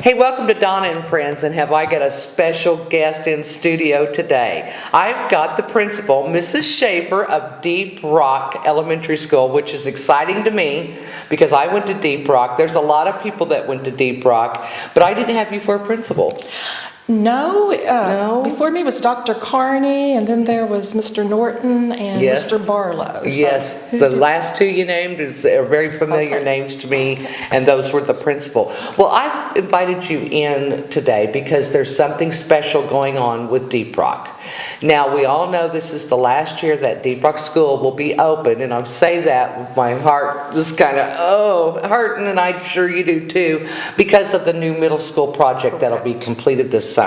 Hey, welcome to Donna and Friends, and have I got a special guest in studio today. I've got the principal, Mrs. Schaefer of Deep Rock Elementary School, which is exciting to me because I went to Deep Rock. There's a lot of people that went to Deep Rock, but I didn't have you for a principal. No. Before me was Dr. Carney, and then there was Mr. Norton and Yes. Mr. Barlow. Yes, the last two you named are very familiar Okay. names to me, and those were the principal. Well, I invited you in today because there's something special going on with Deep Rock. Now, we all know this is the last year that Deep Rock School will be open, and I say that with my heart just kind of, hurting, and I'm sure you do too, because of the new middle school project that'll be completed this summer.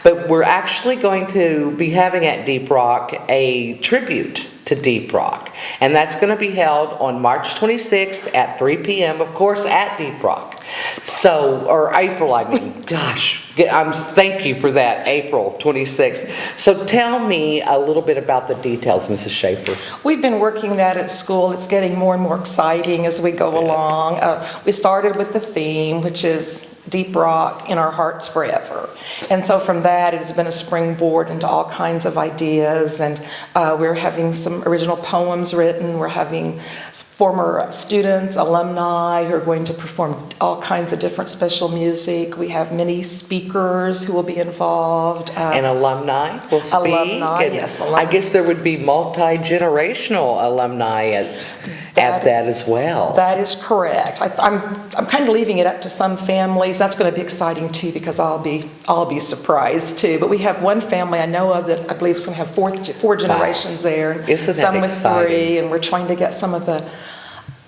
But we're actually going to be having at Deep Rock a tribute to Deep Rock, and that's going to be held on March 26th at 3 p.m., of course, at Deep Rock. So, or April, I mean, gosh, thank you for that, April 26th. So tell me a little bit about the details, Mrs. Schaefer. We've been working that at school. It's getting more and more exciting as we go along. We started with the theme, which is Deep Rock in Our Hearts Forever. And so from that, it has been a springboard into all kinds of ideas. And we're having some original poems written. We're having former students, alumni who are going to perform all kinds of different special music. We have many speakers who will be involved. And alumni will speak. Alumni, and yes, alumni. I guess there would be multi-generational alumni at that as well. That is correct. I'm kind of leaving it up to some families. That's going to be exciting too, because I'll be surprised too. But we have one family I know of that I believe is going to have four generations there, and Isn't that some with exciting? 3. And we're trying to get some of the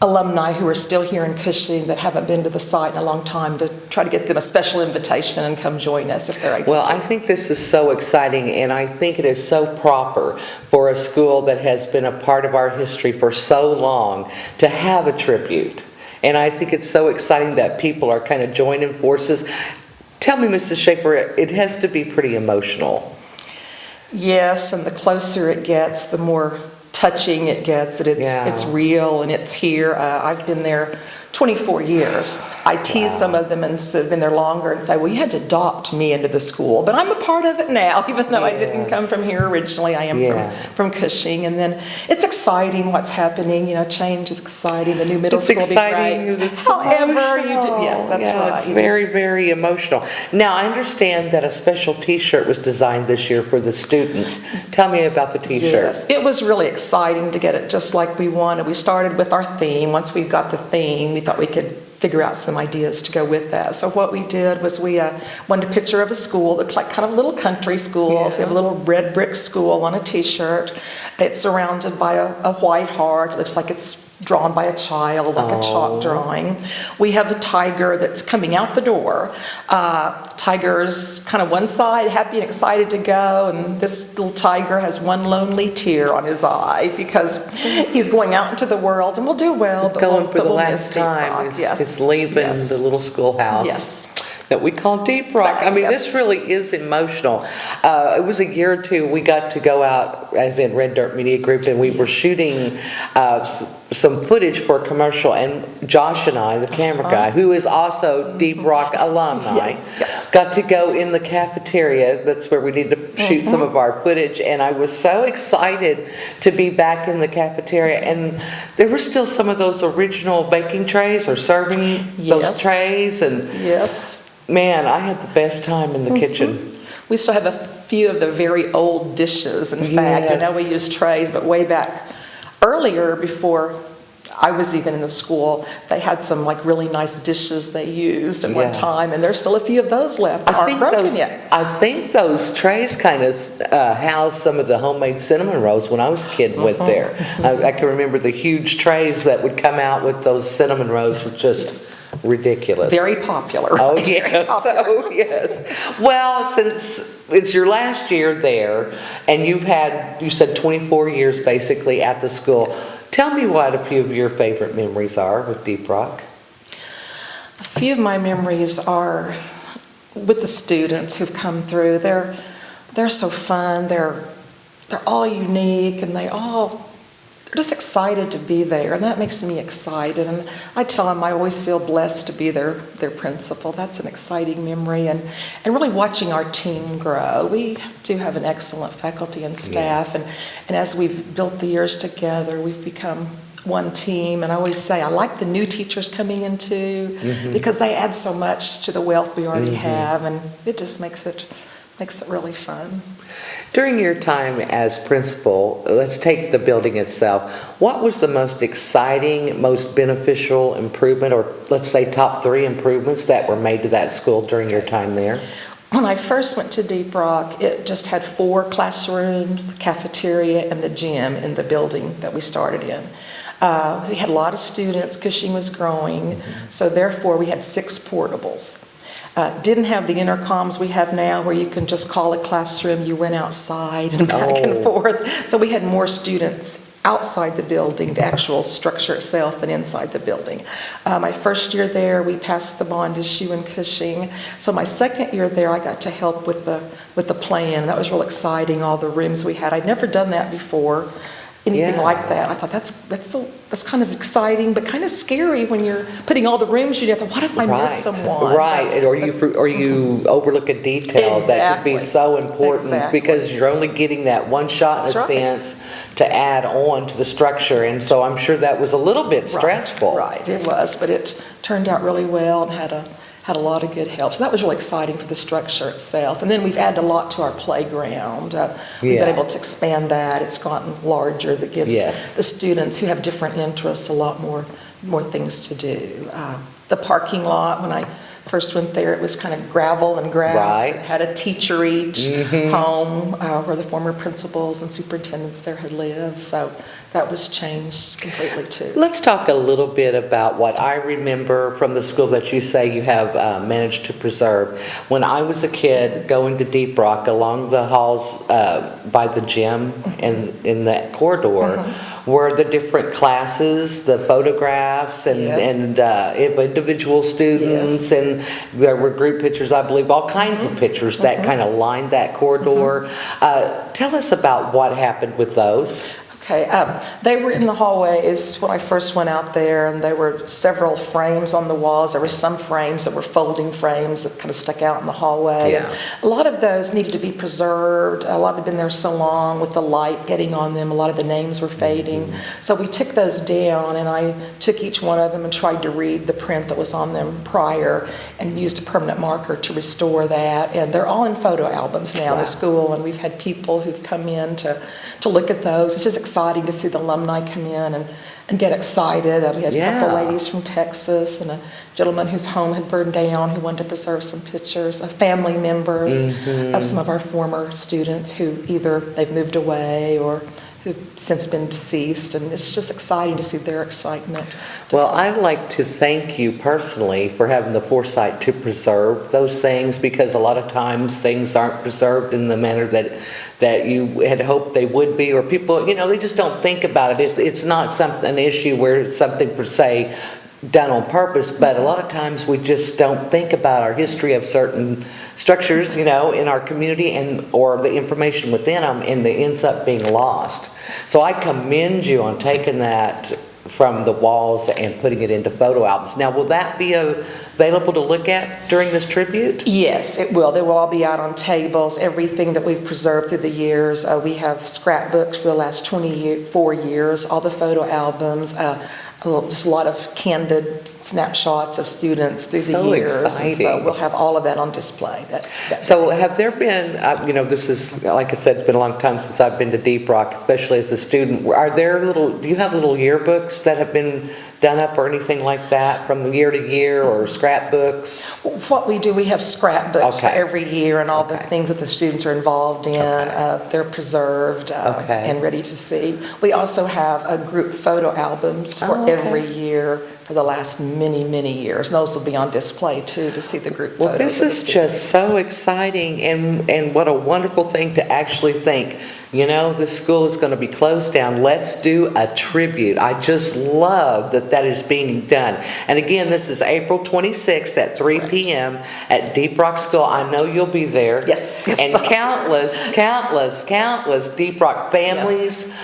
alumni who are still here in Cushing that haven't been to the site in a long time to try to get them a special invitation and come join us if they're able Well, to. I think this is so exciting, and I think it is so proper for a school that has been a part of our history for so long to have a tribute. And I think it's so exciting that people are kind of joining forces. Tell me, Mrs. Schaefer, it has to be pretty emotional. Yes, and the closer it gets, the more touching it gets, that it's real and it's here. I've been there 24 years. I tease some of them and have been there longer and say, well, you had to adopt me into the school, but I'm a part of it now, even though I didn't come from here originally. I am from Cushing. And then it's exciting what's happening. You know, change is exciting. The new middle school will be great. It's However, you do, yes, that's right. It's very, very emotional. Now, I understand that a special T-shirt was designed this year for the students. Tell me about the T-shirt. Yes, it was really exciting to get it just like we wanted. We started with our theme. Once we got the theme, we thought we could figure out some ideas to go with that. So what we did was we wanted a picture of a school that looked like kind of a little country school. Yeah. So we have a little red brick school on a T-shirt. It's surrounded by a white heart. It looks like it's drawn by a child, like a chalk drawing. We have a tiger that's coming out the door. Tiger's kind of one side, happy and excited to go, and this little tiger has one lonely tear on his eye because he's going out into the world and will do well, but Going we'll, for but the we'll last miss Deep time Rock. is leaving the little schoolhouse. Yes. That we call Deep Rock. I mean, this really is emotional. It was a year or two we got to go out, as in Red Dirt Media Group, and we were shooting some footage for a commercial, and Josh and I, the camera guy, who is also Deep Rock alumni, got to go in the cafeteria. That's where we need to shoot some of our footage, and I was so excited to be back in the cafeteria, and there were still some of those original baking trays or serving those trays, and man, I had the best time in the kitchen. We still have a few of the very old dishes. In fact, I know we use trays, but way back earlier, before I was even in the school, they had some like really nice dishes they used at one time, and there's still a few of those left that aren't broken yet. I think those trays kind of housed some of the homemade cinnamon rolls when I was a kid and went there. I can remember the huge trays that would come out with those cinnamon rolls were just ridiculous. Very popular. Oh, Right? yes. Oh, yes. Well, since it's your last year there, and you said 24 years basically at the school. Tell me what a few of your favorite memories are with Deep Rock. A few of my memories are with the students who've come through. They're so fun. They're all unique, and they all just excited to be there, and that makes me excited. And I tell them I always feel blessed to be their principal. That's an exciting memory, and really watching our team grow. We do have an excellent faculty and staff, and as we've built the years together, we've become one team. And I always say I like the new teachers coming in too, because they add so much to the wealth we already have, and it just makes it really fun. During your time as principal, let's take the building itself. What was the most exciting, most beneficial improvement, or let's say top 3 improvements that were made to that school during your time there? When I first went to Deep Rock, it just had 4 classrooms, the cafeteria, and the gym in the building that we started in. We had a lot of students. Cushing was growing, so therefore we had 6 portables. Didn't have the intercoms we have now where you can just call a classroom, you went outside and back and forth. So we had more students outside the building, the actual structure itself, than inside the building. My first year there, we passed the bond issue in Cushing. So my second year there, I got to help with the plan. That was real exciting, all the rooms we had. I'd never done that before. Anything like that. I thought that's kind of exciting, but kind of scary when you're putting all the rooms together. What if I miss someone? Right, or you overlook a detail that could be so important because you're only getting that one shot in a sense to add on to the structure, and so I'm sure that was a little bit stressful. Right, it was, but it turned out really well and had a lot of good help. So that was really exciting for the structure itself. And then we've added a lot to our playground. We've been able to expand that. It's gotten larger. That gives the students who have different interests a lot more things to do. The parking lot, when I first went there, it was kind of gravel and grass. It had a teacher each home where the former principals and superintendents there had lived. So that was changed completely too. Let's talk a little bit about what I remember from the school that you say you have managed to preserve. When I was a kid going to Deep Rock, along the halls by the gym and in that corridor were the different classes, the photographs and individual students, and there were group pictures, I believe, all kinds of pictures that kind of lined that corridor. Tell us about what happened with those. Okay, they were in the hallways when I first went out there, and there were several frames on the walls. There were some frames that were folding frames that kind of stuck out in the hallway. And a lot of those needed to be preserved. A lot had been there so long with the light getting on them. A lot of the names were fading. So we took those down, and I took each one of them and tried to read the print that was on them prior and used a permanent marker to restore that. And they're all in photo albums now in the school, and we've had people who've come in to look at those. It's just exciting to see the alumni come in and get excited. We had a couple ladies from Texas and a gentleman whose home had burned down who wanted to preserve some pictures, family members of some of our former students who either they've moved away or who've since been deceased, and it's just exciting to see their excitement. Well, I'd like to thank you personally for having the foresight to preserve those things, because a lot of times things aren't preserved in the manner that you had hoped they would be, or people, they just don't think about it. It's not an issue where it's something per se done on purpose, but a lot of times we just don't think about our history of certain structures, in our community or the information within them, and it ends up being lost. So I commend you on taking that from the walls and putting it into photo albums. Now, will that be available to look at during this tribute? Yes, it will. They will all be out on tables, everything that we've preserved through the years. We have scrapbooks for the last 24 years, all the photo albums, just a lot of candid snapshots of students through the years. Exciting. And so we'll have all of that on display. So have there been, this is, like I said, it's been a long time since I've been to Deep Rock, especially as a student. Do you have little yearbooks that have been done up or anything like that from year to year, or scrapbooks? What we do, we have scrapbooks for every year, and all the things that the students are involved in, they're preserved and ready to see. We also have group photo albums for every year for the last many, many years. And those will be on display too, to see the group photos. Well, this is just so exciting, and what a wonderful thing to actually think, this school is going to be closed down. Let's do a tribute. I just love that is being done. And again, this is April 26th at 3 p.m. at Deep Rock School. I know you'll be there. Yes. And countless Deep Rock families,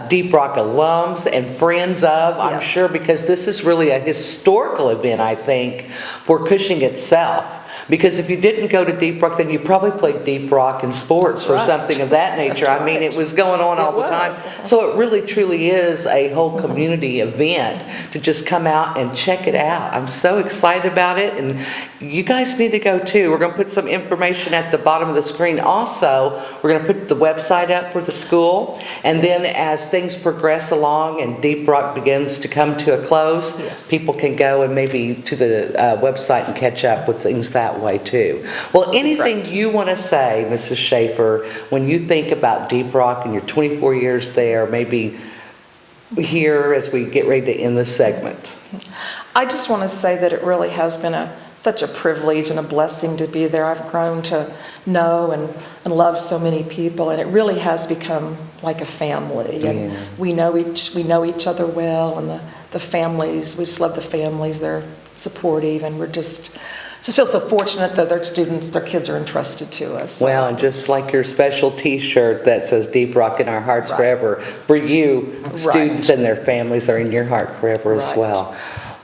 Deep Rock alums and friends of, I'm Yes. sure, because this is really a historical event, I think, for Cushing itself. Because if you didn't go to Deep Rock, then you probably played Deep Rock in sports or That's right. something of that nature. I mean, it was going on all It the time. was. So it really truly is a whole community event to just come out and check it out. I'm so excited about it, and you guys need to go too. We're going to put some information at the bottom of the screen. Also, we're going to put the website up for the school, and then as things progress along and Deep Rock begins to come to a close, Yes. people can go and maybe to the website and catch up with things that way too. Well, anything you want to say, Mrs. Schaefer, when you think about Deep Rock and your 24 years there, maybe here as we get ready to end this segment? I just want to say that it really has been such a privilege and a blessing to be there. I've grown to know and love so many people, and it really has become like a family. And we know each other well, and the families, we just love the families. They're supportive, and we're just feel so fortunate that their students, their kids are entrusted to us. Well, and just like your special T-shirt that says Deep Rock in our hearts Right. forever, for you, students and their families are in your heart forever as Right. well.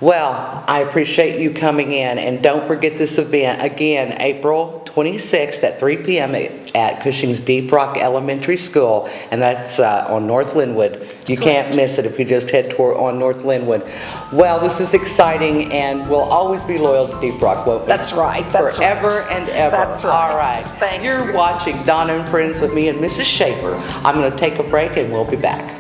Well, I appreciate you coming in, and don't forget this event, again, April 26th at 3 p.m. at Cushing's Deep Rock Elementary School, and that's on North Linwood. You can't miss it if you just head toward on North Linwood. Well, this is exciting, and we'll always be loyal to Deep Rock, won't we? That's right. That's right. Forever and ever. That's right. All right. Thank you. You're watching Donna and Friends with me and Mrs. Schaefer. I'm going to take a break, and we'll be back.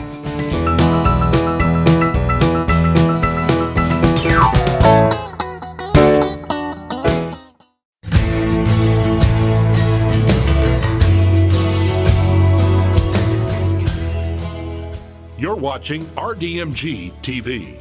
You're watching RDMG TV.